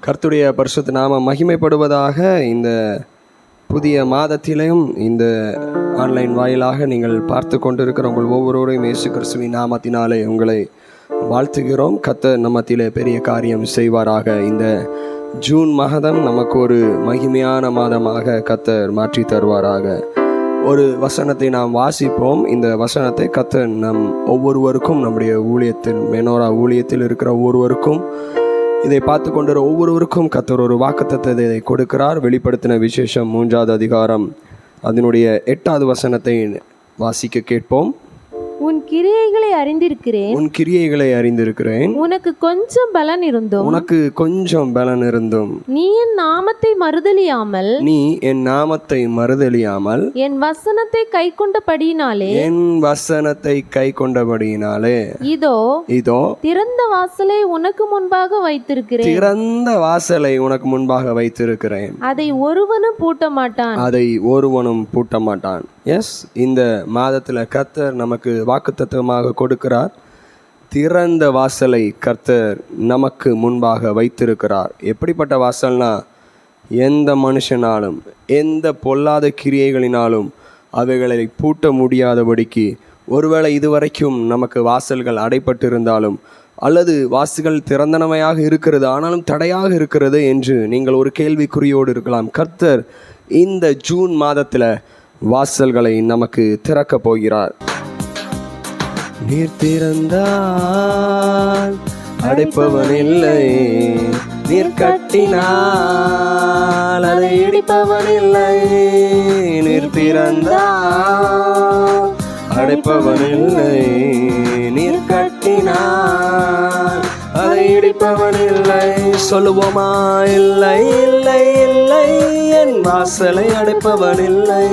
கர்த்தருடைய பரிசுத்த நாமம் மகிமைப்படுவதாக. இந்த புதிய மாதத்திலும் இந்த ஆன்லைன் வாயிலாக நீங்கள் பார்த்து கொண்டிருக்கிற உங்கள் ஒவ்வொருவரையும் இயேசு கிறிஸ்துவின் நாமத்தினாலே உங்களை வாழ்த்துகிறோம். கர்த்தர் நம்மத்திலே பெரிய காரியம் செய்வாராக. இந்த ஜூன் மாதம் நமக்கு ஒரு மகிமையான மாதமாக கர்த்தர் மாற்றி தருவாராக. ஒரு வசனத்தை நாம் வாசிப்போம். இந்த வசனத்தை கர்த்தர் நம் ஒவ்வொருவருக்கும், நம்முடைய ஊழியத்தில் மெனோரா ஊழியத்தில் இருக்கிற ஒவ்வொருவருக்கும், இதை பார்த்து கொண்டிருக்கிற ஒவ்வொருவருக்கும் கர்த்தர் ஒரு வாக்குத்தத்தத்தை கொடுக்கிறார். வெளிப்படுத்தின விசேஷம் 3வது அதிகாரம் அதனுடைய 8வது வசனத்தை வாசிக்க கேட்போம். உன் கிரியைகளை அறிந்திருக்கிறேன், உன் கிரியைகளை அறிந்திருக்கிறேன், உனக்கு கொஞ்சம் பலன் இருந்தும், உனக்கு கொஞ்சம் பலன் இருந்தும், நீ என் நாமத்தை மறுதலியாமல், நீ என் நாமத்தை மறுதலியாமல், என் வசனத்தை கை கொண்டபடியினாலே, என் வசனத்தை கை கொண்டபடியினாலே, இதோ இதோ திறந்த வாசலை உனக்கு முன்பாக வைத்திருக்கிறேன், திறந்த வாசலை உனக்கு முன்பாக வைத்திருக்கிறேன், அதை ஒருவனும் பூட்ட மாட்டான், அதை ஒருவனும் பூட்ட மாட்டான். எஸ், இந்த மாதத்தில் கர்த்தர் நமக்கு வாக்குத்தத்தமாக கொடுக்கிறார். திறந்த வாசலை கர்த்தர் நமக்கு முன்பாக வைத்திருக்கிறார். எப்படிப்பட்ட வாசல்னா, எந்த மனுஷனாலும் எந்த பொல்லாத கிரியைகளினாலும் அவைகளை பூட்ட முடியாதபடிக்கு, ஒருவேளை இதுவரைக்கும் நமக்கு வாசல்கள் அடைப்பட்டிருந்தாலும் அல்லது வாசல்கள் திறந்தனமையாக இருக்கிறது ஆனாலும் தடையாக இருக்கிறது என்று நீங்கள் ஒரு கேள்விக்குறியோடு இருக்கலாம். கர்த்தர் இந்த ஜூன் மாதத்தில் வாசல்களை நமக்கு திறக்க போகிறார். நீர் திறந்தால் அடைப்பவன் இல்லை, நீர் கட்டினால் அதை இடிப்பவன் இல்லை. நீர் திறந்தால் அடைப்பவன் இல்லை, நீர் கட்டினால் அதை இடிப்பவன் இல்லை. சொல்லுவோமா? இல்லை இல்லை இல்லை, என் வாசலை அடைப்பவன் இல்லை,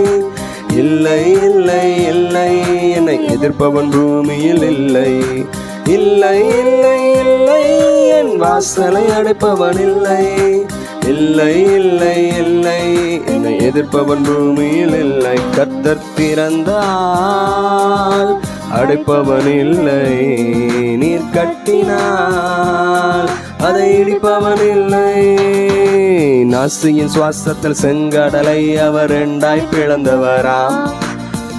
இல்லை இல்லை இல்லை, என்னை எதிர்ப்பவன் பூமியில் இல்லை, இல்லை இல்லை இல்லை, என் வாசலை அடைப்பவன் இல்லை, இல்லை இல்லை இல்லை, என்னை எதிர்ப்பவன் பூமியில் இல்லை. கர்த்தர் திறந்தால் அடைப்பவன் இல்லை, நீர் கட்டினால் அதை இடிப்பவன் இல்லை. நாசியின் சுவாசத்தில் செங்கடலை அவர் 2ஆய் பிளந்தவராம்,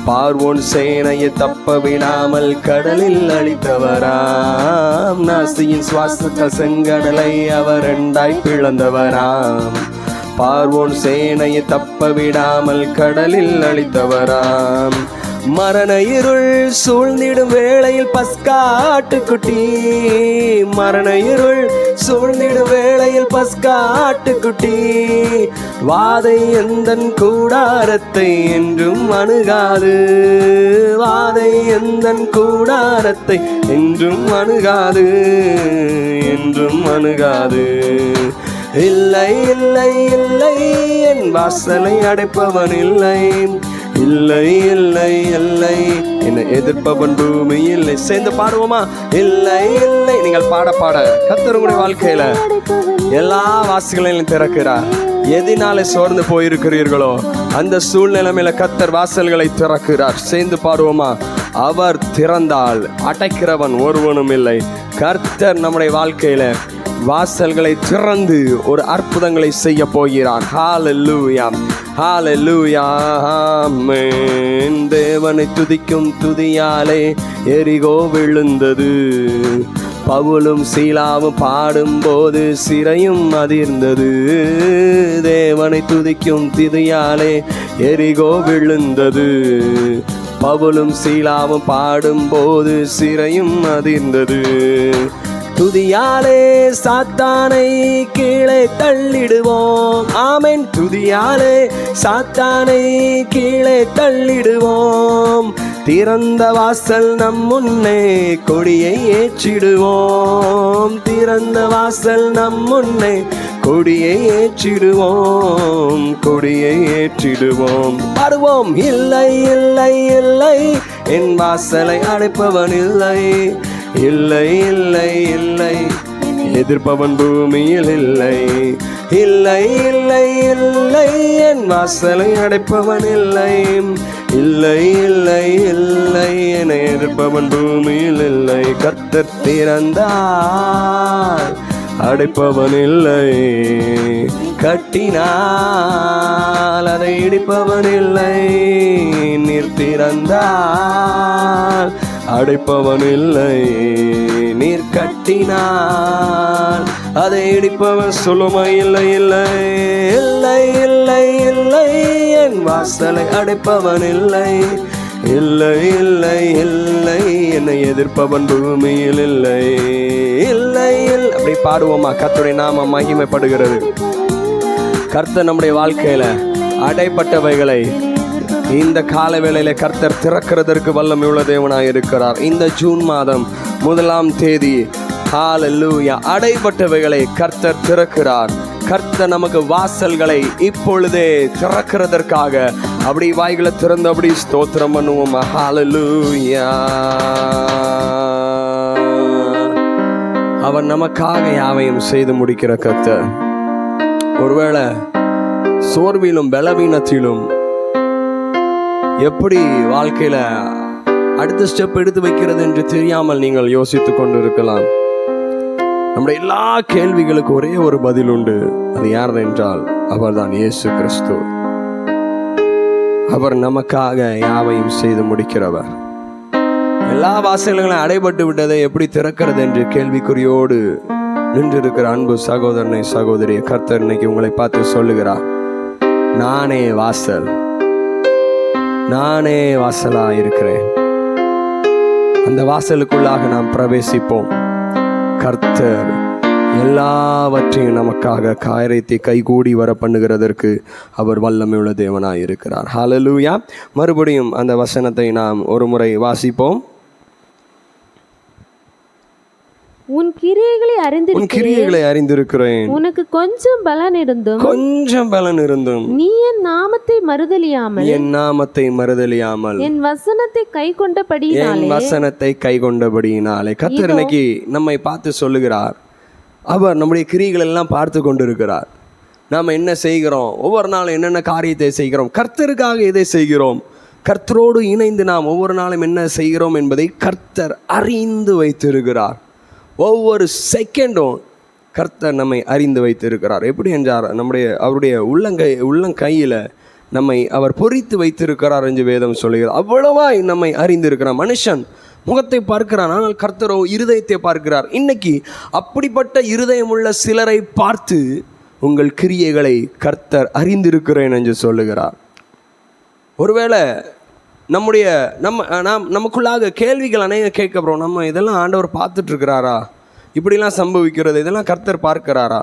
பார்வோன் சேனையை தப்ப விடாமல் கடலில் அழித்தவராம். நாசியின் சுவாசத்தில் செங்கடலை அவர் 2ஆய் பிளந்தவராம், பார்வோன் சேனையை தப்ப விடாமல் கடலில் அழித்தவராம். மரண இருள் சூழ்ந்திடும் வேளையில் பஸ்கா ஆட்டுக்குட்டி, மரண இருள் சூழ்ந்திடும் வேளையில் பஸ்கா ஆட்டுக்குட்டி, வாதை எந்தன் கூடாரத்தை என்றும் அணுகாது, வாதை எந்தன் கூடாரத்தை என்றும் அணுகாது, என்றும் அணுகாது. இல்லை இல்லை இல்லை, என் வாசலை அடைப்பவன் இல்லை, இல்லை இல்லை இல்லை, என்னை எதிர்ப்பவன் பூமி இல்லை. சேர்ந்து பாடுவோமா? இல்லை இல்லை. நீங்கள் பாட பாட கர்த்தர் உங்களுடைய வாழ்க்கையில எல்லா வாசல்களையும் திறக்கிறார். எதினாலே சோர்ந்து போயிருக்கிறீர்களோ அந்த சூழ்நிலைமையில கர்த்தர் வாசல்களை திறக்கிறார். சேர்ந்து பாடுவோமா? அவர் திறந்தால் அடைக்கிறவன் ஒருவனும் இல்லை. கர்த்தர் நம்முடைய வாழ்க்கையில வாசல்களை திறந்து ஒரு அற்புதங்களை செய்ய போகிறார். ஹல்லேலூயா, ஹல்லேலூயா, ஆமென். தேவனை துதிக்கும் துதியாலே எரிகோ விழுந்தது, பவுலும் சீலாவும் பாடும்போது சிறையும் அதிர்ந்தது. தேவனை துதிக்கும் துதியாலே எரிகோ விழுந்தது, பவுலும் சீலாவும் பாடும்போது சிறையும் அதிர்ந்தது. துதியாலே சாத்தானை கீழே தள்ளிடுவோம், ஆமென். துதியாலே சாத்தானை கீழே தள்ளிடுவோம், திறந்த வாசல் நம் முன்னே கொடியை ஏற்றிடுவோம், திறந்த வாசல் நம் முன்னே கொடியை ஏற்றிடுவோம், கொடியை ஏற்றிடுவோம். பாடுவோம். இல்லை இல்லை இல்லை, என் வாசலை அடைப்பவன் இல்லை, இல்லை இல்லை இல்லை, எதிர்ப்பவன் பூமியில் இல்லை, இல்லை இல்லை இல்லை, என் வாசலை அடைப்பவன் இல்லை, இல்லை இல்லை இல்லை, என்னை எதிர்ப்பவன் பூமியில் இல்லை. கர்த்தர் திறந்தால் அடைப்பவன் இல்லை. கட்டினால் அதை இடிப்பவன் இல்லை. நீர் திறந்தால் அடைப்பவன் இல்லை. நீர் கட்டினால் அதை இடிப்பவன் சுலுமை இல்லை. இல்லை இல்லை இல்லை இல்லை, என் வாசலை அடைப்பவன் இல்லை. இல்லை இல்லை இல்லை, என்னை எதிர்ப்பவன் பூமியில் இல்லை. இல்லை இல்லை, அப்படி பாடுவோமா? கர்த்தருடைய நாமம் மகிமைப்படுகிறது. கர்த்தர் நம்முடைய வாழ்க்கையில அடைப்பட்டவைகளை இந்த கால வேளையில கர்த்தர் திறக்கிறதற்கு வல்லமை உள்ள தேவனாய் இருக்கிறார். இந்த ஜூன் மாதம் 1ஆம் தேதி ஹல்லேலூயா, அடைப்பட்டவைகளை கர்த்தர் திறக்கிறார். கர்த்தர் நமக்கு வாசல்களை இப்பொழுதே திறக்கிறதற்காக அப்படி வாய்களை திறந்து அப்படி ஸ்தோத்திரம் பண்ணுவோம். ஹல்லேலூயா. அவர் நமக்காக யாவையும் செய்து முடிக்கிற கர்த்தர். ஒருவேளை சோர்விலும் பலவீனத்திலும் எப்படி வாழ்க்கையில அடுத்த ஸ்டெப் எடுத்து வைக்கிறது என்று தெரியாமல் நீங்கள் யோசித்துக் கொண்டு இருக்கலாம். நம்முடைய எல்லா கேள்விகளுக்கு ஒரே ஒரு பதில் உண்டு. அது யார் என்றால் அவர்தான் இயேசு கிறிஸ்து. அவர் நமக்காக யாவையும் செய்து முடிக்கிறவர். எல்லா வாசல்களும் அடைபட்டு விட்டதை எப்படி திறக்கிறது என்று கேள்விக்குறியோடு நின்றிருக்கிற அன்பு சகோதரனை சகோதரிய கர்த்தர் இன்னைக்கு உங்களை பார்த்து சொல்லுகிறார், நானே வாசல், நானே வாசலா இருக்கிறேன். அந்த வாசலுக்குள்ளாக நாம் பிரவேசிப்போம். கர்த்தர் எல்லாவற்றையும் நமக்காக காரியத்தை கைகூடி வர பண்ணுகிறதற்கு அவர் வல்லமையுள்ள தேவனாய் இருக்கிறார். ஹல்லேலூயா. மறுபடியும் அந்த வசனத்தை நாம் ஒரு முறை வாசிப்போம். உன் கிரியைகளை அறிந்திருக்கிறேன். உனக்கு கொஞ்சம் பலன் இருந்தும் நீ என் நாமத்தை மறுதலியாமல் என் வசனத்தை கைக்கொண்டபடியினாலே. கர்த்தர் இன்னைக்கு நம்மை பார்த்து சொல்லுகிறார், அவர் நம்முடைய கிரியைகள் எல்லாம் பார்த்து கொண்டிருக்கிறார். நாம் என்ன செய்கிறோம், ஒவ்வொரு நாளும் என்னென்ன காரியத்தை செய்கிறோம், கர்த்தருக்காக எதை செய்கிறோம், கர்த்தரோடு இணைந்து நாம் ஒவ்வொரு நாளும் என்ன செய்கிறோம் என்பதை கர்த்தர் அறிந்து வைத்திருக்கிறார். ஒவ்வொரு செகண்டும் கர்த்தர் நம்மை அறிந்து வைத்திருக்கிறார். எப்படி என்றார், அவருடைய உள்ளங்கையில் நம்மை அவர் பொறித்து வைத்திருக்கிறார் என்று வேதம் சொல்லுகிறார். அவ்வளவாய் நம்மை அறிந்திருக்கிறார். மனுஷன் முகத்தை பார்க்கிறான், ஆனால் கர்த்தரோ இருதயத்தை பார்க்கிறார். இன்னைக்கு அப்படிப்பட்ட இருதயம் உள்ள சிலரை பார்த்து உங்கள் கிரியைகளை கர்த்தர் அறிந்திருக்கிறேன் என்று சொல்லுகிறார். ஒருவேளை நமக்குள்ளாக கேள்விகள் அநேக கேட்கிறோம். நம்ம இதெல்லாம் ஆண்டவர் பார்த்துட்டு இருக்கிறாரா, இப்படிலாம் சம்பவிக்கிறது, இதெல்லாம் கர்த்தர் பார்க்கிறாரா,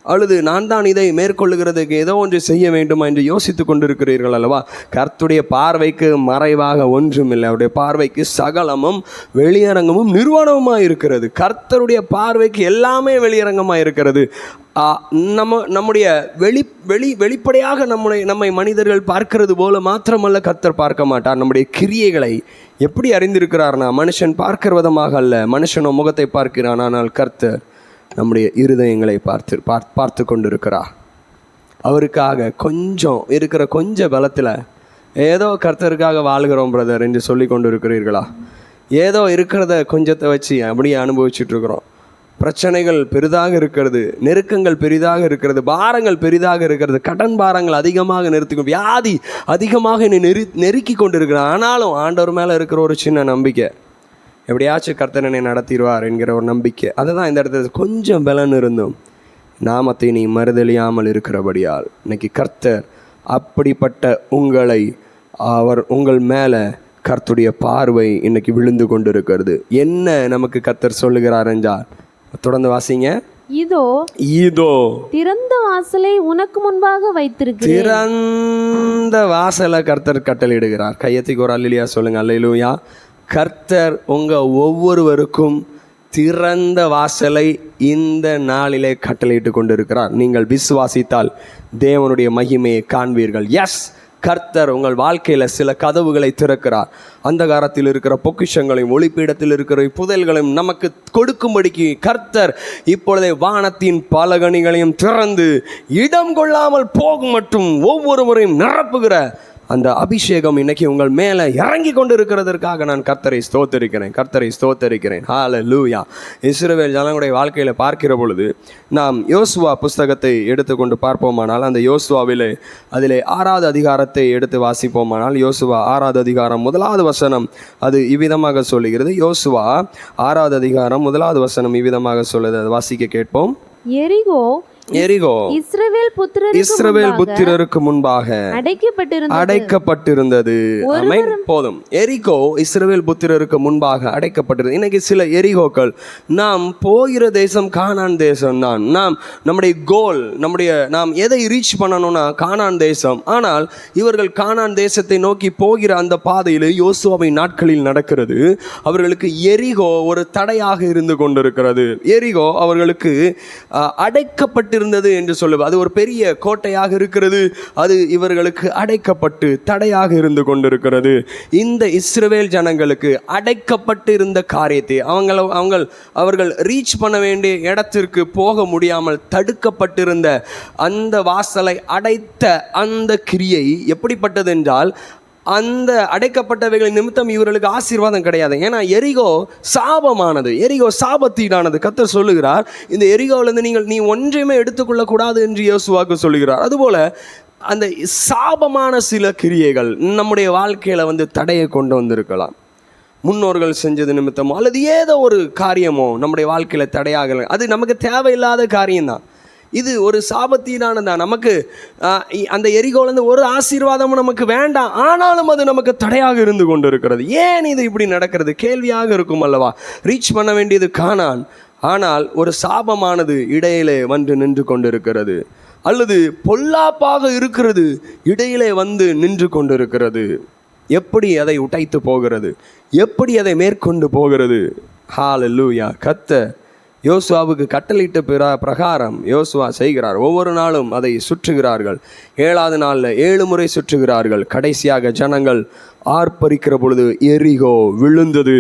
அல்லது நான் தான் இதை மேற்கொள்ளுகிறதுக்கு ஏதோ ஒன்று செய்ய வேண்டுமா என்று யோசித்து கொண்டிருக்கிறீர்கள் அல்லவா? கர்த்தருடைய பார்வைக்கு மறைவாக ஒன்றுமில்லை. அவருடைய பார்வைக்கு சகலமும் வெளியரங்கமும் நிர்வாணமாக இருக்கிறது. கர்த்தருடைய பார்வைக்கு எல்லாமே வெளியரங்கமாக இருக்கிறது. நம்முடைய வெளிப்படையாக நம்மை மனிதர்கள் பார்க்கிறது போல மாத்திரமல்ல கர்த்தர் பார்க்க மாட்டார். நம்முடைய கிரியைகளை எப்படி அறிந்திருக்கிறார்னா, மனுஷன் பார்க்கிற விதமாக அல்ல. மனுஷனோ முகத்தை பார்க்கிறான், ஆனால் கர்த்தர் நம்முடைய இருதயங்களை பார்த்து கொண்டிருக்கிறார். அவருக்காக கொஞ்சம் பலத்தில் ஏதோ கர்த்தருக்காக வாழ்கிறோம் பிரதர் என்று சொல்லி கொண்டு இருக்கிறீர்களா? ஏதோ இருக்கிறத கொஞ்சத்தை வச்சு அப்படியே அனுபவிச்சுட்டு இருக்கிறோம். பிரச்சனைகள் பெரிதாக இருக்கிறது, நெருக்கங்கள் பெரிதாக இருக்கிறது, பாரங்கள் பெரிதாக இருக்கிறது, கடன் பாரங்கள் அதிகமாக நிறுத்திக்கும், வியாதி அதிகமாக நெருக்கி கொண்டு இருக்கிறான். ஆனாலும் ஆண்டவர் மேலே இருக்கிற ஒரு சின்ன நம்பிக்கை, எப்படியாச்சும் கர்த்தர் என்னை நடத்திடுவார் என்கிற ஒரு நம்பிக்கை. அதுதான் இந்த இடத்துல கொஞ்சம் பலன் இருந்தும் நாமத்தை நீ மறுதலியாமல் இருக்கிறபடியால் இன்னைக்கு கர்த்தர் அப்படிப்பட்ட உங்கள் மேலே கர்த்தருடைய பார்வை இன்னைக்கு விழுந்து கொண்டு இருக்கிறது. என்ன நமக்கு கர்த்தர் சொல்லுகிறார் என்றால், தொடர்ந்து வாசிங்க. இதோ திறந்த வாசலை உனக்கு முன்பாக வைத்திருக்கிறேன். திறந்த வாசலை கர்த்தர் கட்டளையிடுகிறார். கையத்துக்கு ஒரு அல்லேலூயா சொல்லுங்க. அல்லேலூயா. கர்த்தர் ஒவ்வொருவருக்கும் திறந்த வாசலை இந்த நாளிலே கட்டளையிட்டு கொண்டிருக்கிறார். நீங்கள் விசுவாசித்தால் தேவனுடைய மகிமையை காண்பீர்கள். எஸ், கர்த்தர் உங்கள் வாழ்க்கையில் சில கதவுகளை திறக்கிறார். அந்தகாரத்தில் இருக்கிற பொக்கிஷங்களையும் ஒளிப்பீடத்தில் இருக்கிற புதையல்களையும் நமக்கு கொடுக்கும்படிக்கு கர்த்தர் இப்பொழுதே வானத்தின் பலகணிகளையும் திறந்து இடம் கொள்ளாமல் போகும் மட்டும் ஒவ்வொருவரையும் நிரப்புகிற அந்த அபிஷேகம் இன்னைக்கு உங்கள் மேலே இறங்கி கொண்டு இருக்கிறதற்காக நான் கர்த்தரை ஸ்தோத்தரிக்கிறேன். ஹல்லேலூயா. இஸ்ரவேல் ஜனங்களுடைய வாழ்க்கையில் பார்க்கிற பொழுது நாம் யோசுவா புஸ்தகத்தை எடுத்துக்கொண்டு பார்ப்போமானால், அந்த யோசுவாவிலே அதிலே 6வது அதிகாரத்தை எடுத்து வாசிப்போமானால், யோசுவா 6வது அதிகாரம் 1வது வசனம் அது இவ்விதமாக சொல்லுகிறது. யோசுவா 6வது அதிகாரம் 1வது வசனம் இவ்விதமாக சொல்லுது. அதை வாசிக்க கேட்போம். எரிகோ இஸ்ரவேல் புத்திரருக்கு முன்பாக அடைக்கப்பட்டிருந்தது. போதும். எரிகோ இஸ்ரவேல் புத்திரருக்கு முன்பாக அடைக்கப்பட்டிருந்தது. இன்னைக்கு சில எரிகோக்கள், நாம் போகிற தேசம் கானான் தேசம் தான், நம்முடைய கோல், நாம் எதை ரீச் பண்ணணும்னா கானான் தேசம். ஆனால் இவர்கள் கானான் தேசத்தை நோக்கி போகிற அந்த பாதையில் யோசுவாவின் நாட்களில் நடக்கிறது. அவர்களுக்கு எரிகோ ஒரு தடையாக இருந்து கொண்டிருக்கிறது. எரிகோ அவர்களுக்கு அடைக்கப்பட்டிருந்தது என்று சொல்லுவது. அது ஒரு பெரிய கோட்டையாக இருக்கிறது. அது இவர்களுக்கு அடைக்கப்பட்டு தடையாக இருந்து கொண்டிருக்கிறது. இந்த இஸ்ரவேல் ஜனங்களுக்கு அடைக்கப்பட்டு இருந்த காரியத்தை அவர்கள் ரீச் பண்ண வேண்டிய இடத்திற்கு போக முடியாமல் தடுக்கப்பட்டிருந்த அந்த வாசலை அடைத்த அந்த கிரியை எப்படிப்பட்டது என்றால், அந்த அடைக்கப்பட்டவைகளின் நிமித்தம் இவர்களுக்கு ஆசீர்வாதம் கிடையாது. ஏன்னா எரிகோ சாபமானது, எரிகோ சாபத்தீடானது. கர்த்தர் சொல்லுகிறார், இந்த எரிகோவிலிருந்து நீ ஒன்றையுமே எடுத்துக்கொள்ளக்கூடாது என்று யோசுவாவுக்கு சொல்லுகிறார். அதுபோல அந்த சாபமான சில கிரியைகள் நம்முடைய வாழ்க்கையில் தடையை கொண்டு வந்திருக்கலாம். முன்னோர்கள் செஞ்சது நிமித்தமோ அல்லது ஏதோ ஒரு காரியமோ நம்முடைய வாழ்க்கையில் தடையாக, அது நமக்கு தேவையில்லாத காரியம்தான். இது ஒரு சாபத்தீடானதான். நமக்கு அந்த எரிகோலேருந்து ஒரு ஆசீர்வாதமும் நமக்கு வேண்டாம், ஆனாலும் அது நமக்கு தடையாக இருந்து கொண்டு இருக்கிறது. ஏன் இது இப்படி நடக்கிறது கேள்வியாக இருக்கும் அல்லவா? ரீச் பண்ண வேண்டியது கானான், ஆனால் ஒரு சாபமானது இடையிலே நின்று கொண்டிருக்கிறது, அல்லது பொல்லாப்பாக இருக்கிறது இடையிலே நின்று கொண்டிருக்கிறது. எப்படி அதை உடைத்து போகிறது, எப்படி அதை மேற்கொண்டு போகிறது? ஹல்லேலூயா. கர்த்தர் யோசுவாவுக்கு கட்டளையிட்ட பிரகாரம் யோசுவா செய்கிறார். ஒவ்வொரு நாளும் அதை சுற்றுகிறார்கள். 7வது நாளில் 7 முறை சுற்றுகிறார்கள். கடைசியாக ஜனங்கள் ஆர்ப்பரிக்கிற பொழுது எரிகோ விழுந்தது,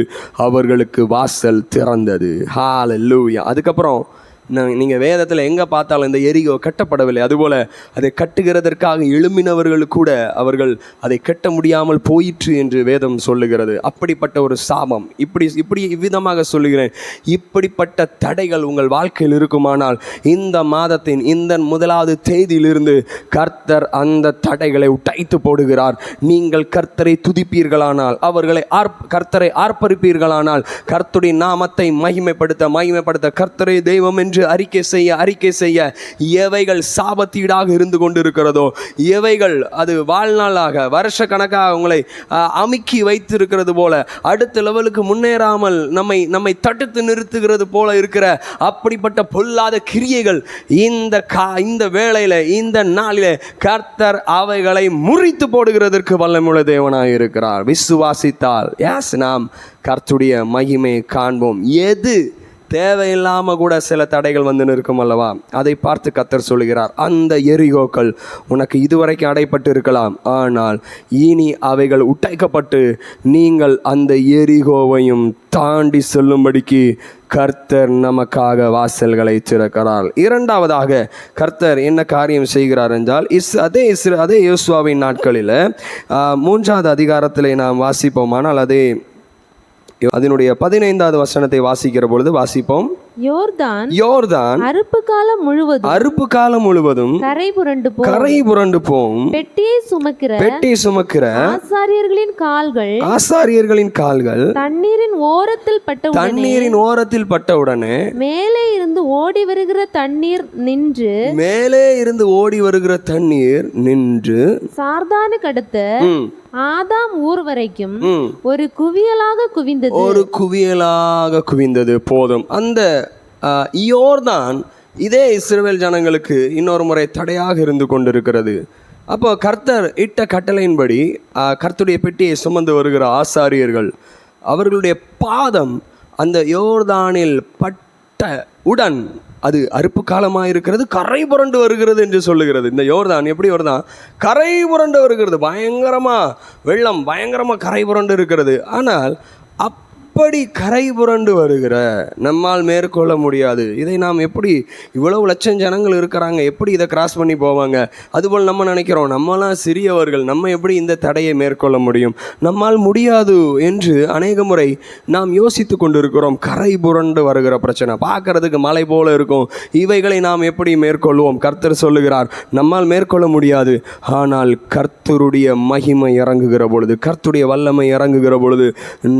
அவர்களுக்கு வாசல் திறந்தது. ஹல்லேலூயா. அதுக்கப்புறம் நீங்கள் வேதத்தில் எங்கே பார்த்தாலும் இந்த எரிகோ கட்டப்படவில்லை. அதுபோல் அதை கட்டுகிறதற்காக எழும்பினவர்கள் கூட அவர்கள் அதை கட்ட முடியாமல் போயிற்று என்று வேதம் சொல்லுகிறது. அப்படிப்பட்ட ஒரு சாபம், இவ்விதமாக சொல்லுகிறேன், இப்படிப்பட்ட தடைகள் உங்கள் வாழ்க்கையில் இருக்குமானால் இந்த மாதத்தின் இந்த 1வது தேதியிலிருந்து கர்த்தர் அந்த தடைகளை உடைத்து போடுகிறார். நீங்கள் கர்த்தரை துதிப்பீர்களானால், கர்த்தரை ஆர்ப்பரிப்பீர்களானால், கர்த்தருடைய நாமத்தை மகிமைப்படுத்த கர்த்தரை தெய்வம் என்று அறிக்கை செய்ய எவைகள் சாபத்தீடாக இருந்து கொண்டிருக்கிறதோ, எவைகள் அது வாழ்நாளாக வருஷ கணக்காக உங்களை அமுக்கி வைத்திருக்கிறது போல, அடுத்த லெவலுக்கு முன்னேறாமல் நம்மை தடுத்து நிறுத்துகிறது போல இருக்கிற அப்படிப்பட்ட பொல்லாத கிரியைகள் இந்த வேளையில, இந்த நாளிலே கர்த்தர் அவைகளை முறித்து போடுகிறதற்கு வல்லமையுள்ள தேவனாய் இருக்கிறார். விசுவாசித்தால் நாம் கர்த்தருடைய மகிமை காண்போம். எது தேவையில்லாமல் கூட சில தடைகள் நிற்கும் அல்லவா, அதை பார்த்து கர்த்தர் சொல்கிறார், அந்த எரிகோக்கள் உனக்கு இதுவரைக்கும் அடைப்பட்டு இருக்கலாம், ஆனால் இனி அவைகள் உடைக்கப்பட்டு நீங்கள் அந்த எரிகோவையும் தாண்டி செல்லும்படிக்கு கர்த்தர் நமக்காக வாசல்களை திறக்கிறார். 2வதாக கர்த்தர் என்ன காரியம் செய்கிறார் என்றால், அதே யோசுவாவின் நாட்களில் 3வது அதிகாரத்தில் நாம் வாசிப்போமானால், அதனுடைய 15வது வசனத்தை வாசிக்கிற பொழுது வாசிப்போம். யோர்தான் அறுப்பு காலம் முழுவதும் கரை புரண்டு போம். பெட்டியை சுமக்கிற ஆசாரியர்களின் கால்கள் தண்ணீரின் ஓரத்தில் பட்டவுடனே மேலே இருந்து ஓடி வருகிற தண்ணீர் நின்று சார்தானுக்கு அடுத்து ஆதாம் ஊர் வரைக்கும் ஒரு குவியலாக குவிந்தது. போதும். அந்த யோர்தான் இதே இஸ்ரவேல் ஜனங்களுக்கு இன்னொரு முறை தடையாக இருந்து கொண்டிருக்கிறது. அப்போ கர்த்தர் இட்ட கட்டளையின்படி கர்த்தருடைய பெட்டியை சுமந்து வருகிற ஆசாரியர்கள், அவர்களுடைய பாதம் அந்த யோர்தானில் பட்ட உடன் அது அறுப்பு காலமாக இருக்கிறது, கரை புரண்டு வருகிறது என்று சொல்லுகிறது. இந்த யோர்தான் எப்படி வருதான்? கரை புரண்டு வருகிறது. பயங்கரமாக வெள்ளம், பயங்கரமாக கரை புரண்டு இருக்கிறது. ஆனால் இப்படி கரை புரண்டு வருகிற நம்மால் மேற்கொள்ள முடியாது. இதை நாம் எப்படி, இவ்வளவு லட்சம் ஜனங்கள் இருக்கிறாங்க, எப்படி இதை கிராஸ் பண்ணி போவாங்க? அதுபோல் நம்ம நினைக்கிறோம், நம்மளாம் சிறியவர்கள், நம்ம எப்படி இந்த தடையை மேற்கொள்ள முடியும், நம்மால் முடியாது என்று அநேக முறை நாம் யோசித்து கொண்டிருக்கிறோம். கரை புரண்டு வருகிற பிரச்சனை பார்க்கறதுக்கு மலை போல இருக்கும். இவைகளை நாம் எப்படி மேற்கொள்வோம்? கர்த்தர் சொல்லுகிறார், நம்மால் மேற்கொள்ள முடியாது. ஆனால் கர்த்தருடைய மகிமை இறங்குகிற பொழுது, கர்த்தருடைய வல்லமை இறங்குகிற பொழுது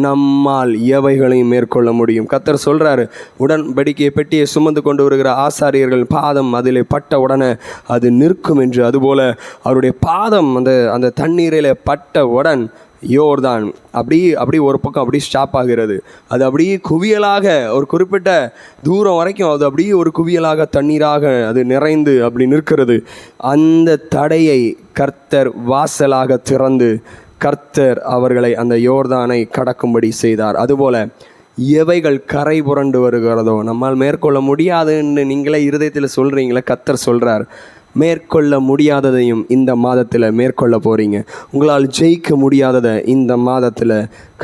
நம்மால் எவைகளையும் மேற்கொள்ள முடியும். கர்த்தர் சொல்றாரு, உடன்படிக்கை பெட்டியை சுமந்து கொண்டு வருகிற ஆசாரியர்கள் பாதம் அதிலே பட்ட உடனே அது நிற்கும் என்று. அதுபோல அவருடைய பாதம் அந்த தண்ணீரில் பட்டவுடன் யோர்தான் அப்படி ஒரு பக்கம் அப்படி ஸ்டாப் ஆகிறது. அது அப்படியே குவியலாக ஒரு குறிப்பிட்ட தூரம் வரைக்கும் அது அப்படியே ஒரு குவியலாக தண்ணீராக அது நிறைந்து அப்படி நிற்கிறது. அந்த தடையை கர்த்தர் வாசலாக திறந்து கர்த்தர் அவர்களை அந்த யோர்தானை கடக்கும்படி செய்தார். அதுபோல எவைகள் கரை புரண்டு வருகிறதோ, நம்மால் மேற்கொள்ள முடியாதுன்னு நீங்களே இருதயத்தில் சொல்கிறீங்களே, கர்த்தர் சொல்கிறார், மேற்கொள்ள முடியாததையும் இந்த மாதத்தில் மேற்கொள்ள போகிறீங்க. உங்களால் ஜெயிக்க முடியாததை இந்த மாதத்தில்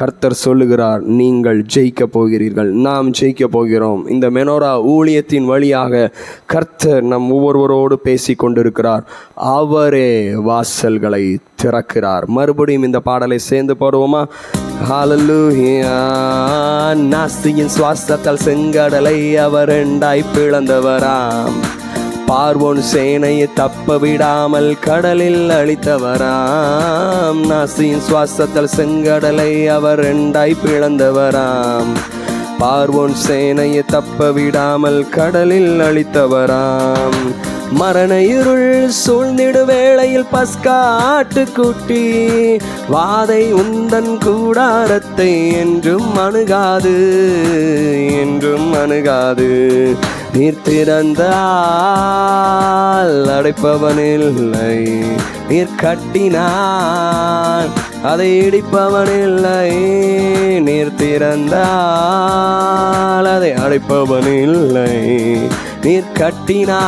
கர்த்தர் சொல்லுகிறார், நீங்கள் ஜெயிக்க போகிறீர்கள், நாம் ஜெயிக்க போகிறோம். இந்த மெனோரா ஊழியத்தின் வழியாக கர்த்தர் நம் ஒவ்வொருவரோடு பேசி கொண்டிருக்கிறார். அவரே வாசல்களை திறக்கிறார். மறுபடியும் இந்த பாடலை சேர்ந்து பாடுவோமா? ஹல்லேலூயா. நாஸ்தியின் சுவாசத்தால் செங்கடலை அவர் ரெண்டாய் பிளந்தவராம், பார்வோன் சேனையை தப்ப விடாமல் கடலில் அழித்தவராம். நாசியின் சுவாசத்தால் செங்கடலை அவர் ரெண்டாய் பிளந்தவராம், பார்வோன் சேனையை தப்ப விடாமல் கடலில் அழித்தவராம். மரண இருள் சூழ்ந்திடு வேளையில் பஸ்கா ஆட்டுக்குட்டி வாதை உந்தன் கூடாரத்தை என்றும் அணுகாது, என்றும் அணுகாது. நீர் திறந்தால் அடைப்பவனில்லை, நீர் கட்டினான் அதை இடிப்பவனில்லை. நீர் திறந்தால் அதை அடைப்பவனில்லை, நீர் கட்டினால்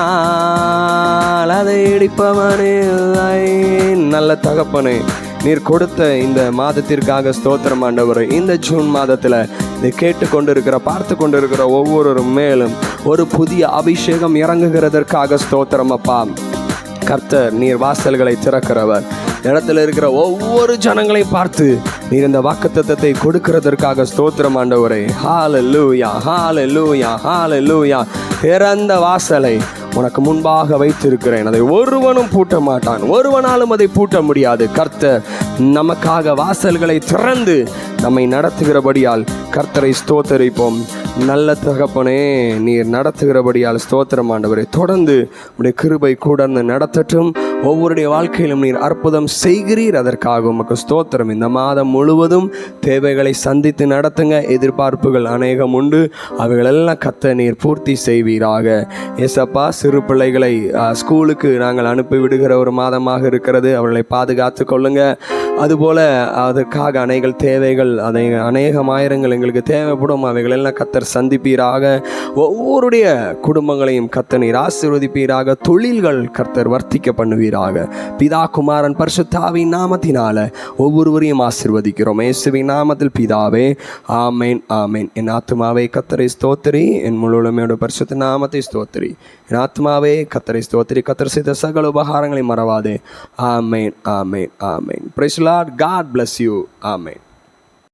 அதை இடிப்பவனில்லை. நல்ல தகப்பனே, நீர் கொடுத்த இந்த மாதத்திற்காக ஸ்தோத்திரம் ஆண்டவரே. இந்த ஜூன் மாதத்தில் இதை கேட்டுக்கொண்டிருக்கிற, பார்த்து கொண்டிருக்கிற ஒவ்வொருவரும் மேலும் ஒரு புதிய அபிஷேகம் இறங்குகிறதற்காக ஸ்தோத்திரம் அப்பா. கர்த்தர் நீர் வாசல்களை திறக்கிறவர். இடத்துல இருக்கிற ஒவ்வொரு ஜனங்களையும் பார்த்து நீர் இந்த வாக்குத்தத்தத்தை கொடுக்கிறதற்காக ஸ்தோத்திரம் ஆண்டவரே. ஹல்லேலூயா, ஹல்லேலூயா, ஹல்லேலூயா. திறந்த வாசலை உனக்கு முன்பாக வைத்திருக்கிறேன், அதை ஒருவனும் பூட்ட மாட்டான், ஒருவனாலும் அதை பூட்ட முடியாது. கர்த்தர் நமக்காக வாசல்களை திறந்து நம்மை நடத்துகிறபடியால் கர்த்தரை ஸ்தோத்தரிப்போம். நல்ல தகப்பனே, நீர் நடத்துகிறபடியால் ஸ்தோத்திரம் ஆண்டவரே. தொடர்ந்து உடைய கிருபை கூட நடத்தட்டும். ஒவ்வொருடைய வாழ்க்கையிலும் நீர் அற்புதம் செய்கிறீர், அதற்காக உமக்கு ஸ்தோத்திரம். இந்த மாதம் முழுவதும் தேவைகளை சந்தித்து நடத்துங்க. எதிர்பார்ப்புகள் அநேகம் உண்டு, அவைகளெல்லாம் கர்த்தர் நீர் பூர்த்தி செய்வீராக. ஏசப்பா, சிறு பிள்ளைகளை ஸ்கூலுக்கு நாங்கள் அனுப்பி விடுகிற ஒரு மாதமாக இருக்கிறது. அவர்களை பாதுகாத்து கொள்ளுங்க. அதுபோல் அதற்காக அநேக தேவைகள், அநேகம் ஆயிரங்கள் எங்களுக்கு தேவைப்படும். அவைகளெல்லாம் கர்த்தர் சந்திப்பீராக. ஒவ்வொருடைய குடும்பங்களையும் கர்த்தர் நீர் ஆசீர்வதிப்பீராக. தொழில்கள் கர்த்தர் வர்த்திக்க பண்ணுவீராக. பிதா, குமாரன், பரிசுத்தாவின் நாமத்தினால ஒவ்வொருவரையும் ஆசீர்வதிக்கிறோம். இயேசுவின் நாமத்தில் பிதாவே, ஆமேன், ஆமேன். என் ஆத்துமாவே கர்த்தரை ஸ்தோத்திரி, என் முழுமையோட பரிசுத்த நாமத்தை ஸ்தோத்திரி. என் ஆத்மாவே கர்த்தரை ஸ்தோத்திரி, கர்த்தர் செய்த சகல உபகாரங்களை மறவாதே. ஆமேன், ஆமேன், ஆமேன். Praise the lord. God bless you. Amen.